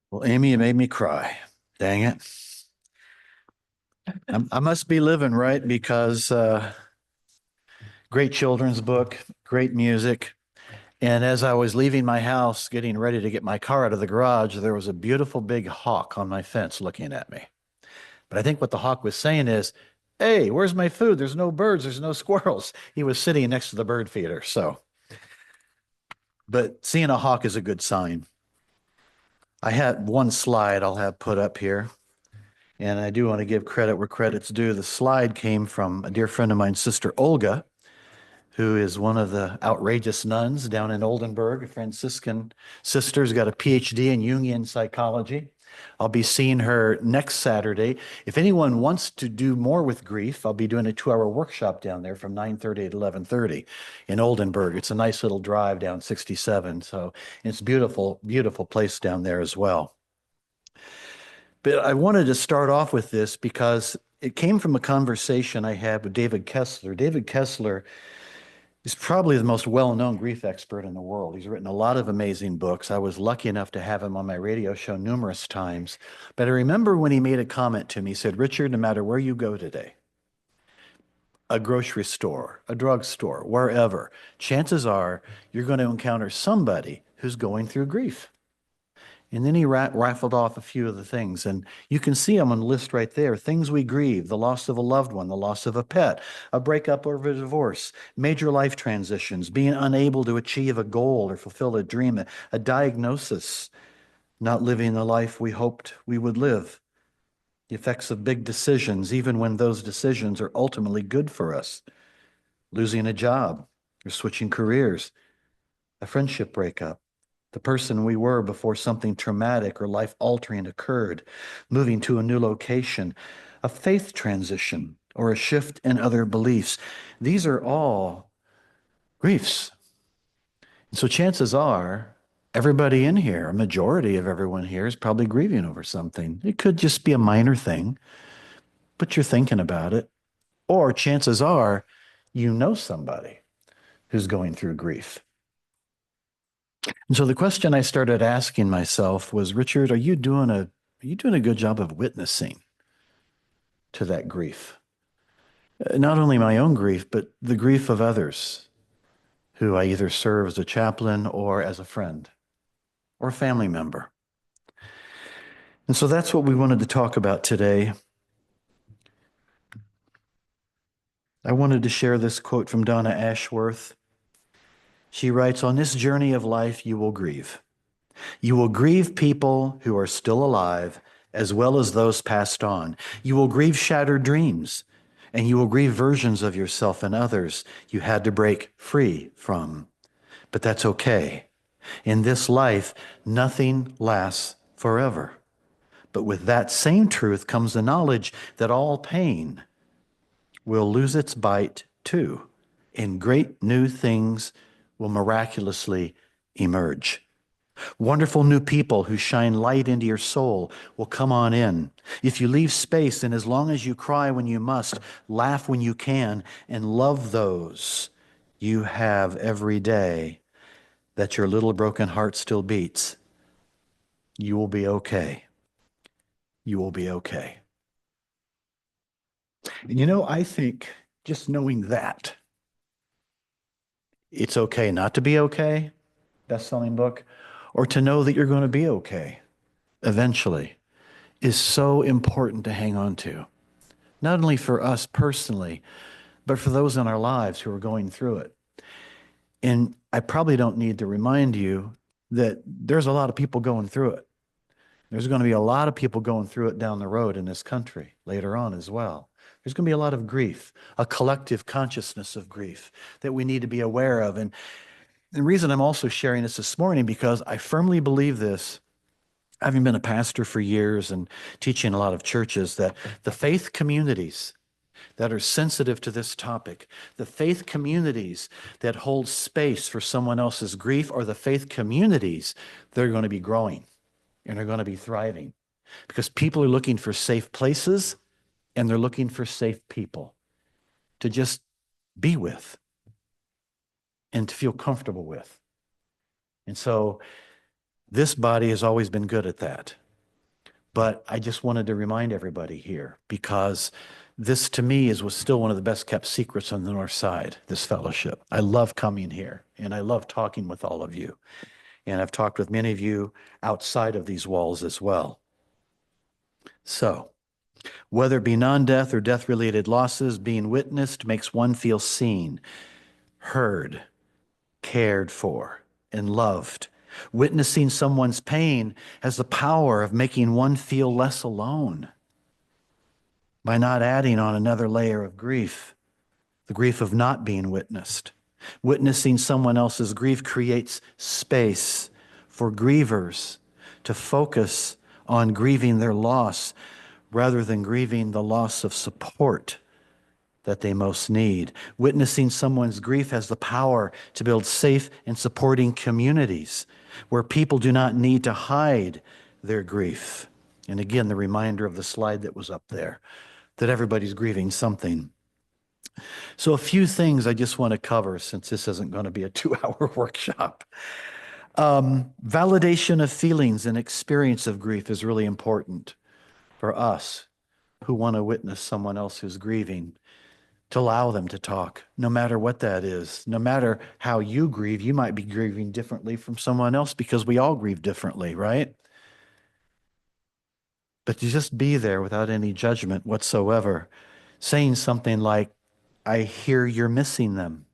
Well, Amy, you made me cry. Dang it. I must be living right because great children's book, great music. And as I was leaving my house, getting ready to get my car out of the garage, there was a beautiful big hawk on my fence looking at me. But I think what the hawk was saying is, hey, where's my food? There's no birds, there's no squirrels. He was sitting next to the bird feeder. But seeing a hawk is a good sign. I had one slide I'll have put up here. And I do want to give credit where credit's due. The slide came from a dear friend of mine, Sister Olga, who is one of the outrageous nuns down in Oldenburg, a Franciscan sister who's got a PhD in Jungian psychology. I'll be seeing her next Saturday. If anyone wants to do more with grief, I'll be doing a 2-hour workshop down there from 9:30 to 11:30 in Oldenburg. It's a nice little drive down 67. So it's beautiful, beautiful place down there as well. But I wanted to start off with this because it came from a conversation I had with David Kessler. David Kessler is probably the most well-known grief expert in the world. He's written a lot of amazing books. I was lucky enough to have him on my radio show numerous times. But I remember when he made a comment to me, he said, Richard, no matter where you go today, a grocery store, a drugstore, wherever, chances are you're going to encounter somebody who's going through grief. And then he rifled off a few of the things, and you can see them on the list right there. Things we grieve, the loss of a loved one, the loss of a pet, a breakup or a divorce, major life transitions, being unable to achieve a goal or fulfill a dream, a diagnosis, not living the life we hoped we would live, the effects of big decisions, even when those decisions are ultimately good for us, losing a job or switching careers, a friendship breakup, the person we were before something traumatic or life altering occurred, moving to a new location, a faith transition, or a shift in other beliefs. These are all griefs. So chances are everybody in here, a majority of everyone here is probably grieving over something. It could just be a minor thing, but you're thinking about it. Or chances are you know somebody who's going through grief. And so the question I started asking myself was, Richard, are you doing a good job of witnessing to that grief? Not only my own grief, but the grief of others who I either serve as a chaplain or as a friend or a family member. And so that's what we wanted to talk about today. I wanted to share this quote from Donna Ashworth. She writes, on this journey of life, you will grieve. You will grieve people who are still alive, as well as those passed on. You will grieve shattered dreams, and you will grieve versions of yourself and others you had to break free from. But that's okay. In this life, nothing lasts forever. But with that same truth comes the knowledge that all pain will lose its bite too, and great new things will miraculously emerge. Wonderful new people who shine light into your soul will come on in. If you leave space, and as long as you cry when you must, laugh when you can, and love those you have every day, that your little broken heart still beats, you will be okay. You will be okay. And I think just knowing that it's okay not to be okay, best-selling book, or to know that you're going to be okay eventually is so important to hang on to. Not only for us personally, but for those in our lives who are going through it. And I probably don't need to remind you that there's a lot of people going through it. There's going to be a lot of people going through it down the road in this country later on as well. There's going to be a lot of grief, a collective consciousness of grief that we need to be aware of. And the reason I'm also sharing this morning, because I firmly believe this, having been a pastor for years and teaching a lot of churches, that the faith communities that are sensitive to this topic, the faith communities that hold space for someone else's grief, are the faith communities that are going to be growing and are going to be thriving, because people are looking for safe places and they're looking for safe people to just be with and to feel comfortable with. And so This body has always been good at that. But I just wanted to remind everybody here because this to me was still one of the best kept secrets on the North Side, this fellowship. I love coming here and I love talking with all of you. And I've talked with many of you outside of these walls as well. So, whether it be non-death or death-related losses, being witnessed makes one feel seen, heard, cared for, and loved. Witnessing someone's pain has the power of making one feel less alone by not adding on another layer of grief, the grief of not being witnessed. Witnessing someone else's grief creates space for grievers to focus on grieving their loss rather than grieving the loss of support that they most need. Witnessing someone's grief has the power to build safe and supporting communities where people do not need to hide their grief. And again, the reminder of the slide that was up there, that everybody's grieving something. So a few things I just want to cover since this isn't going to be a 2-hour workshop. Validation of feelings and experience of grief is really important for us who want to witness someone else who's grieving, to allow them to talk, no matter what that is. No matter how you grieve, you might be grieving differently from someone else because we all grieve differently, right? But to just be there without any judgment whatsoever, saying something like, I hear you're missing them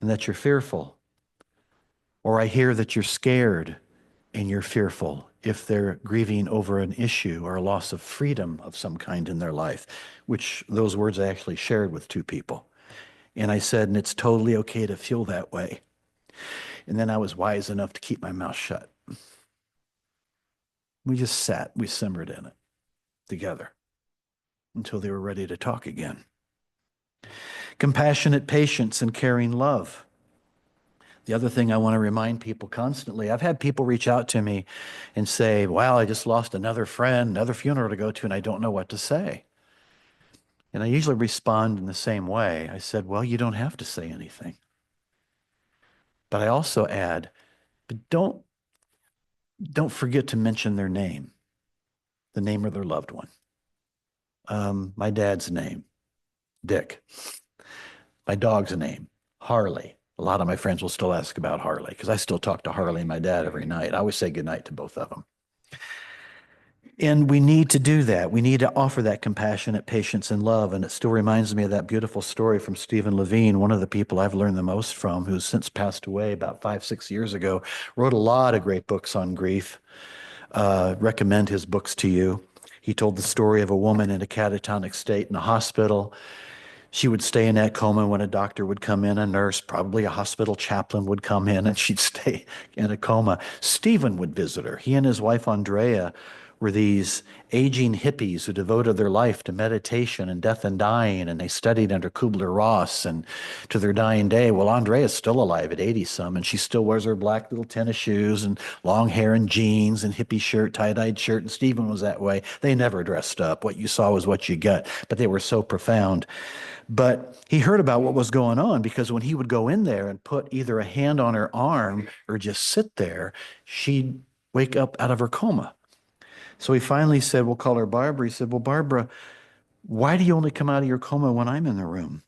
and that you're fearful, or I hear that you're scared and you're fearful if they're grieving over an issue or a loss of freedom of some kind in their life, which those words I actually shared with 2 people. And I said, and it's totally okay to feel that way. And then I was wise enough to keep my mouth shut. We just sat, we simmered in it together until they were ready to talk again. Compassionate patience and caring love. The other thing I want to remind people constantly, I've had people reach out to me and say, wow, I just lost another friend, another funeral to go to, and I don't know what to say. And I usually respond in the same way. I said, well, you don't have to say anything. But I also add, but don't forget to mention their name, the name of their loved one. My dad's name, Dick. My dog's name, Harley. A lot of my friends will still ask about Harley because I still talk to Harley and my dad every night. I always say goodnight to both of them. And we need to do that. We need to offer that compassionate patience and love. And it still reminds me of that beautiful story from Stephen Levine, one of the people I've learned the most from, who's since passed away about 5-6 years ago, wrote a lot of great books on grief. Recommend his books to you. He told the story of a woman in a catatonic state in a hospital. She would stay in that coma when a doctor would come in, a nurse, probably a hospital chaplain would come in, and she'd stay in a coma. Stephen would visit her. He and his wife, Andrea, were these aging hippies who devoted their life to meditation and death and dying, and they studied under Kubler-Ross and to their dying day. Well, Andrea's still alive at 80-some, and she still wears her black little tennis shoes and long hair and jeans and hippie shirt, tie-dyed shirt, and Stephen was that way. They never dressed up. What you saw was what you got, but they were so profound. But he heard about what was going on because when he would go in there and put either a hand on her arm or just sit there, she'd wake up out of her coma. So he finally said, we'll call her Barbara. He said, well, Barbara, why do you only come out of your coma when I'm in the room?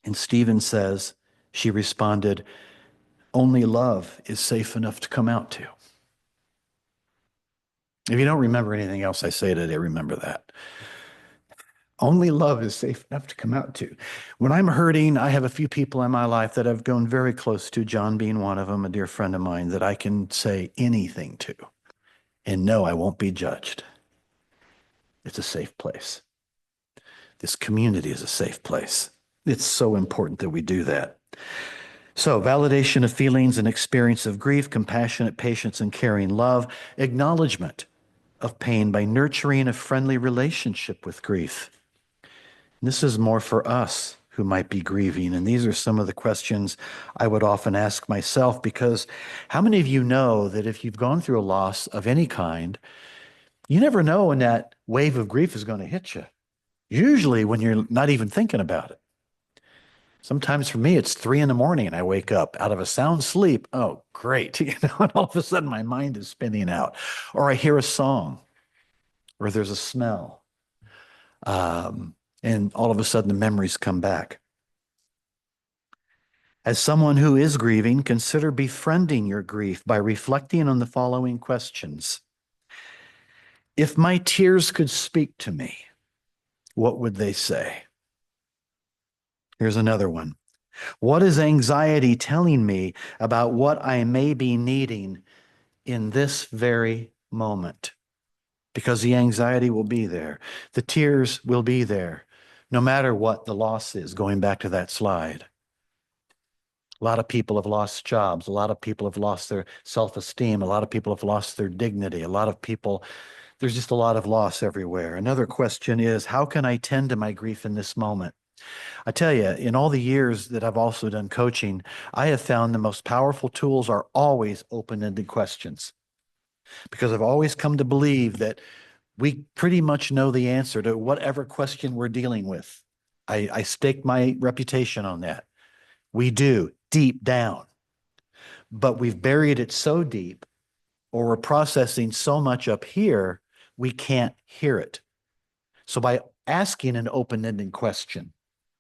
And Stephen says, she responded, only love is safe enough to come out to. If you don't remember anything else I say today, remember that. Only love is safe enough to come out to. When I'm hurting, I have a few people in my life that I've grown very close to, John being one of them, a dear friend of mine, that I can say anything to and know I won't be judged. It's a safe place. This community is a safe place. It's so important that we do that. So, validation of feelings and experience of grief, compassionate patience and caring love, acknowledgement of pain by nurturing a friendly relationship with grief. This is more for us who might be grieving. And these are some of the questions I would often ask myself, because how many of you know that if you've gone through a loss of any kind, you never know when that wave of grief is going to hit you, usually when you're not even thinking about it. Sometimes for me, it's 3 in the morning and I wake up out of a sound sleep. Oh, great. And all of a sudden my mind is spinning out. Or I hear a song or there's a smell. And all of a sudden the memories come back. As someone who is grieving, consider befriending your grief by reflecting on the following questions. If my tears could speak to me, what would they say? Here's another one. What is anxiety telling me about what I may be needing in this very moment? Because the anxiety will be there. The tears will be there, no matter what the loss is, going back to that slide. A lot of people have lost jobs. A lot of people have lost their self-esteem. A lot of people have lost their dignity. A lot of people, there's just a lot of loss everywhere. Another question is, how can I tend to my grief in this moment? I tell you, in all the years that I've also done coaching, I have found the most powerful tools are always open-ended questions because I've always come to believe that we pretty much know the answer to whatever question we're dealing with. I stake my reputation on that. We do, deep down. But we've buried it so deep, or we're processing so much up here, we can't hear it. So by asking an open-ended question,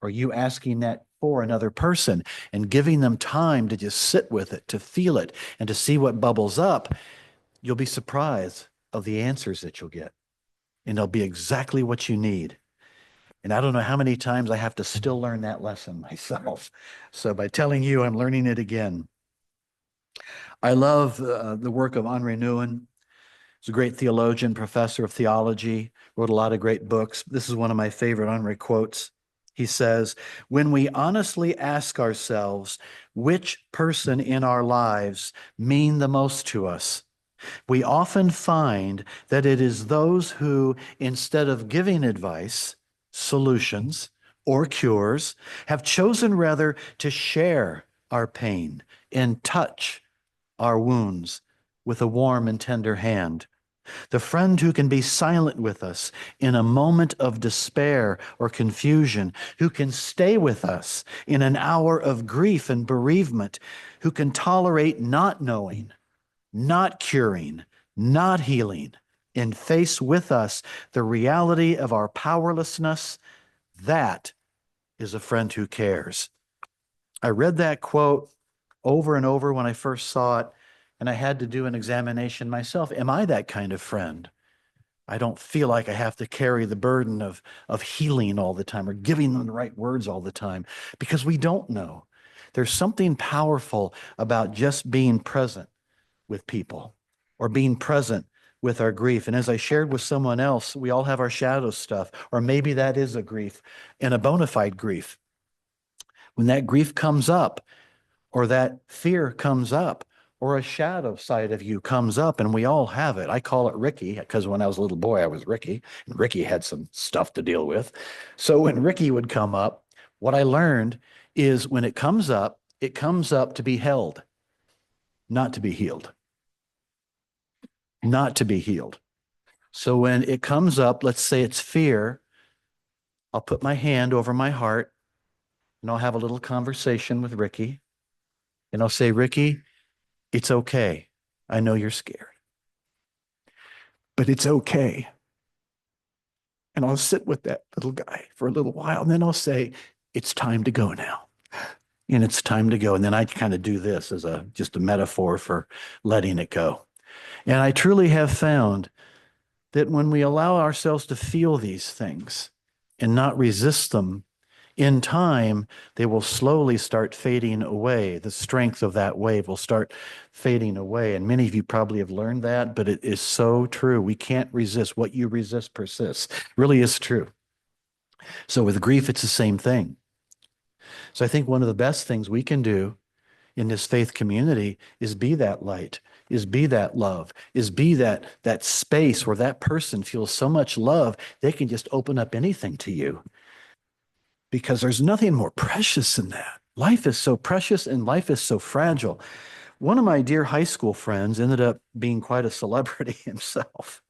or you asking that for another person and giving them time to just sit with it, to feel it, and to see what bubbles up, you'll be surprised of the answers that you'll get. And they'll be exactly what you need. And I don't know how many times I have to still learn that lesson myself. So by telling you, I'm learning it again. I love the work of Henri Nouwen. He's a great theologian, professor of theology, wrote a lot of great books. This is one of my favorite Henri quotes. He says, when we honestly ask ourselves which person in our lives mean the most to us, we often find that it is those who, instead of giving advice, solutions, or cures, have chosen rather to share our pain and touch our wounds with a warm and tender hand. The friend who can be silent with us in a moment of despair or confusion, who can stay with us in an hour of grief and bereavement, who can tolerate not knowing, not curing, not healing, and face with us the reality of our powerlessness. That is a friend who cares. I read that quote over and over when I first saw it, and I had to do an examination myself. Am I that kind of friend? I don't feel like I have to carry the burden of healing all the time or giving them the right words all the time because we don't know. There's something powerful about just being present with people or being present with our grief. And as I shared with someone else, we all have our shadow stuff, or maybe that is a grief and a bona fide grief. When that grief comes up, or that fear comes up, or a shadow side of you comes up, and we all have it. I call it Ricky because when I was a little boy, I was Ricky, and Ricky had some stuff to deal with. So when Ricky would come up, what I learned is when it comes up to be held, not to be healed. Not to be healed. So when it comes up, let's say it's fear, I'll put my hand over my heart and I'll have a little conversation with Ricky. And I'll say, Ricky, it's okay. I know you're scared, but it's okay. And I'll sit with that little guy for a little while. And then I'll say, it's time to go now. And it's time to go. And then I kind of do this as just a metaphor for letting it go. And I truly have found that when we allow ourselves to feel these things and not resist them, in time, they will slowly start fading away. The strength of that wave will start fading away. And many of you probably have learned that, but it is so true. We can't resist. What you resist persists. It really is true. So with grief, it's the same thing. So I think one of the best things we can do in this faith community is be that light, is be that love, is be that space where that person feels so much love, they can just open up anything to you. Because there's nothing more precious than that. Life is so precious and life is so fragile. One of my dear high school friends ended up being quite a celebrity himself.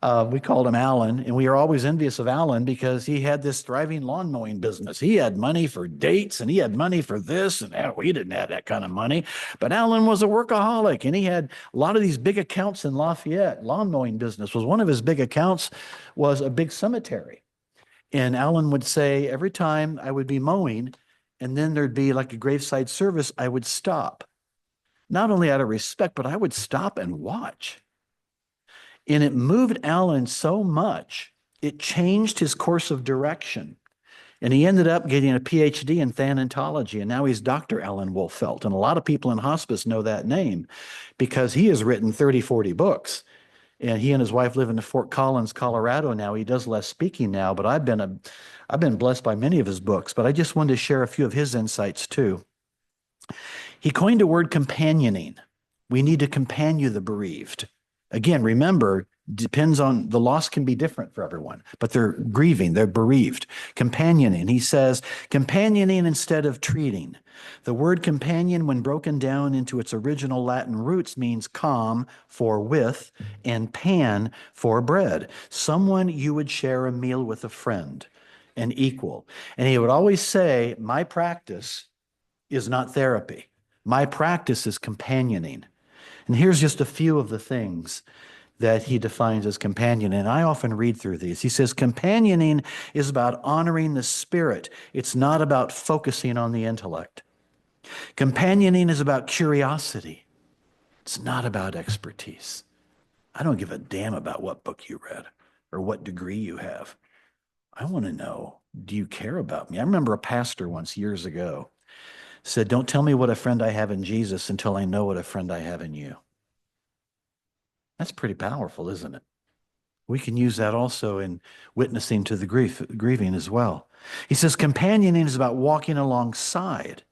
We called him Alan, and we were always envious of Alan because he had this thriving lawn mowing business. He had money for dates and he had money for this, and we didn't have that kind of money. But Alan was a workaholic, and he had a lot of these big accounts in Lafayette. Lawn mowing business was one of his big accounts, was a big cemetery. And Alan would say every time I would be mowing, and then there'd be like a graveside service, I would stop. Not only out of respect, but I would stop and watch. And it moved Alan so much, it changed his course of direction. And he ended up getting a PhD in thanatology. And now he's Dr. Alan Wolfelt. And a lot of people in hospice know that name because he has written 30, 40 books. And he and his wife live in Fort Collins, Colorado now. He does less speaking now, but I've been blessed by many of his books. But I just wanted to share a few of his insights too. He coined a word companioning. We need to companion the bereaved. Again, remember, depends on the loss can be different for everyone, but they're grieving, they're bereaved. Companioning, he says, companioning instead of treating. The word companion, when broken down into its original Latin roots, means com for with and pan for bread. Someone you would share a meal with, a friend, an equal. And he would always say, my practice is not therapy. My practice is companioning. And here's just a few of the things that he defines as companion. And I often read through these. He says, companioning is about honoring the spirit. It's not about focusing on the intellect. Companioning is about curiosity. It's not about expertise. I don't give a damn about what book you read or what degree you have. I want to know, do you care about me? I remember a pastor once years ago said, don't tell me what a friend I have in Jesus until I know what a friend I have in you. That's pretty powerful, isn't it? We can use that also in witnessing to the grieving as well. He says, companioning is about walking alongside.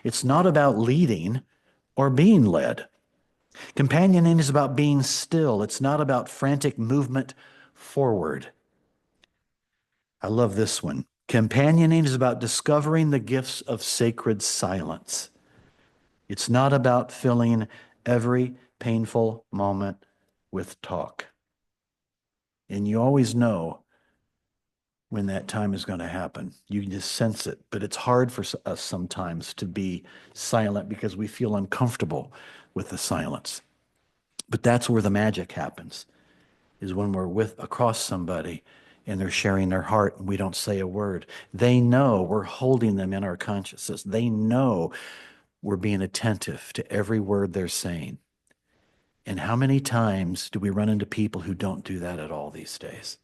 It's not about leading or being led. Companioning is about being still. It's not about frantic movement forward. I love this one. Companioning is about discovering the gifts of sacred silence. It's not about filling every painful moment with talk. And you always know when that time is going to happen. You can just sense it. But it's hard for us sometimes to be silent because we feel uncomfortable with the silence. But that's where the magic happens, is when we're across somebody and they're sharing their heart and we don't say a word. They know we're holding them in our consciousness. They know we're being attentive to every word they're saying. And how many times do we run into people who don't do that at all these days?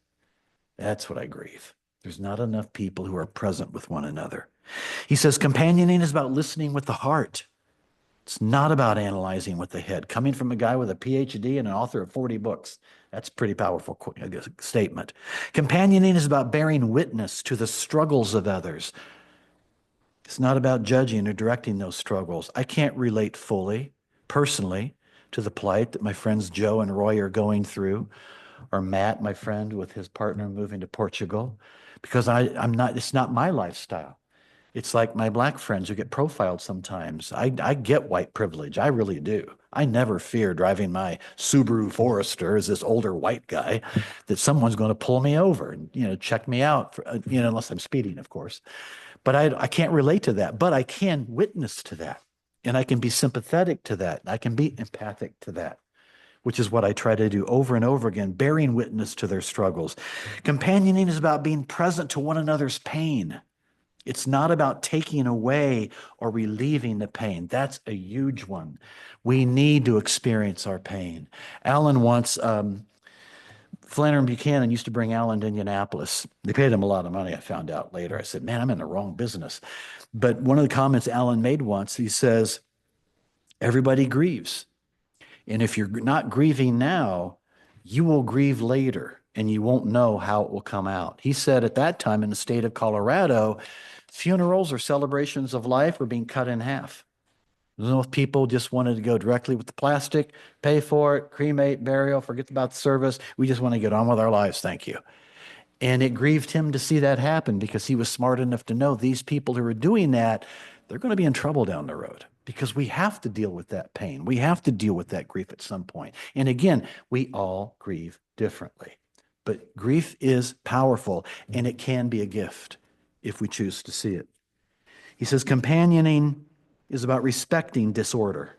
That's what I grieve. There's not enough people who are present with one another. He says, companioning is about listening with the heart. It's not about analyzing with the head. Coming from a guy with a PhD and an author of 40 books, that's a pretty powerful statement. Companioning is about bearing witness to the struggles of others. It's not about judging or directing those struggles. I can't relate fully, personally, to the plight that my friends Joe and Roy are going through, or Matt, my friend, with his partner moving to Portugal, because it's not my lifestyle. It's like my black friends who get profiled sometimes. I get white privilege. I really do. I never fear driving my Subaru Forester as this older white guy that someone's going to pull me over and, check me out, for, unless I'm speeding, of course. But I can't relate to that, but I can witness to that. And I can be sympathetic to that. I can be empathic to that, which is what I try to do over and over again, bearing witness to their struggles. Companioning is about being present to one another's pain. It's not about taking away or relieving the pain. That's a huge one. We need to experience our pain. Alan once, Flannery Buchanan used to bring Alan to Indianapolis. They paid him a lot of money, I found out later. I said, man, I'm in the wrong business. But one of the comments Alan made once, he says, everybody grieves. And if you're not grieving now, you will grieve later and you won't know how it will come out. He said at that time in the state of Colorado, funerals or celebrations of life were being cut in half. Most people just wanted to go directly with the plastic, pay for it, cremate, burial, forget about the service. We just want to get on with our lives. Thank you. And it grieved him to see that happen because he was smart enough to know these people who are doing that, they're going to be in trouble down the road because we have to deal with that pain. We have to deal with that grief at some point. And again, we all grieve differently. but grief is powerful, and it can be a gift if we choose to see it. He says companioning is about respecting disorder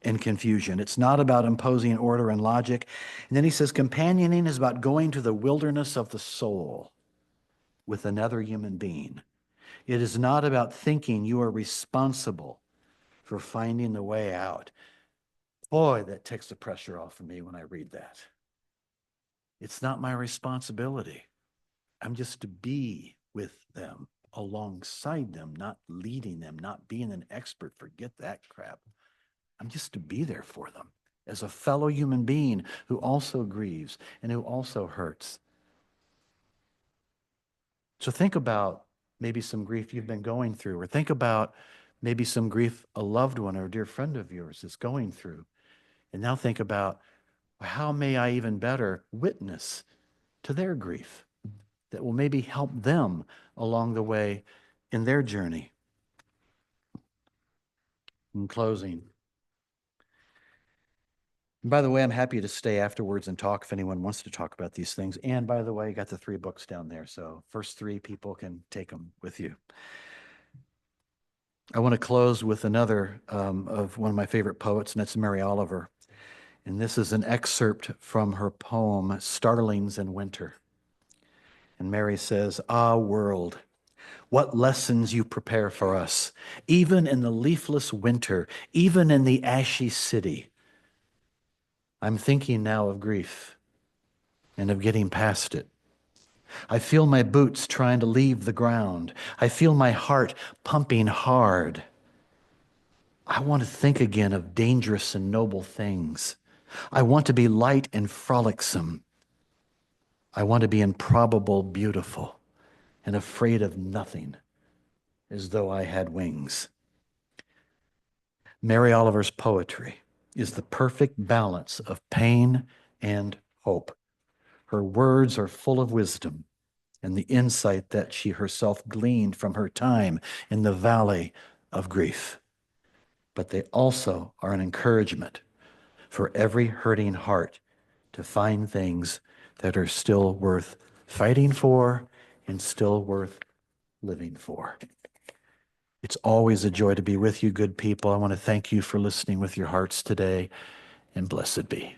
and confusion. It's not about imposing order and logic. And then he says companioning is about going to the wilderness of the soul with another human being. It is not about thinking you are responsible for finding the way out. Boy, that takes the pressure off of me when I read that. It's not my responsibility. I'm just to be with them, alongside them, not leading them, not being an expert. Forget that crap. I'm just to be there for them as a fellow human being who also grieves and who also hurts. So think about maybe some grief you've been going through, or think about maybe some grief a loved one or a dear friend of yours is going through. And now think about, how may I even better witness to their grief that will maybe help them along the way in their journey? In closing, and by the way, I'm happy to stay afterwards and talk if anyone wants to talk about these things. And by the way, you got the 3 books down there, so first 3 people can take them with you. I want to close with another of one of my favorite poets, and that's Mary Oliver. And this is an excerpt from her poem, Starlings in Winter. And Mary says, "Ah, world, what lessons you prepare for us, even in the leafless winter, even in the ashy city. I'm thinking now of grief and of getting past it. I feel my boots trying to leave the ground. I feel my heart pumping hard. I want to think again of dangerous and noble things. I want to be light and frolicsome. I want to be improbable, beautiful, and afraid of nothing, as though I had wings." Mary Oliver's poetry is the perfect balance of pain and hope. Her words are full of wisdom and the insight that she herself gleaned from her time in the valley of grief. But they also are an encouragement for every hurting heart to find things that are still worth fighting for and still worth living for. It's always a joy to be with you, good people. I want to thank you for listening with your hearts today, and blessed be.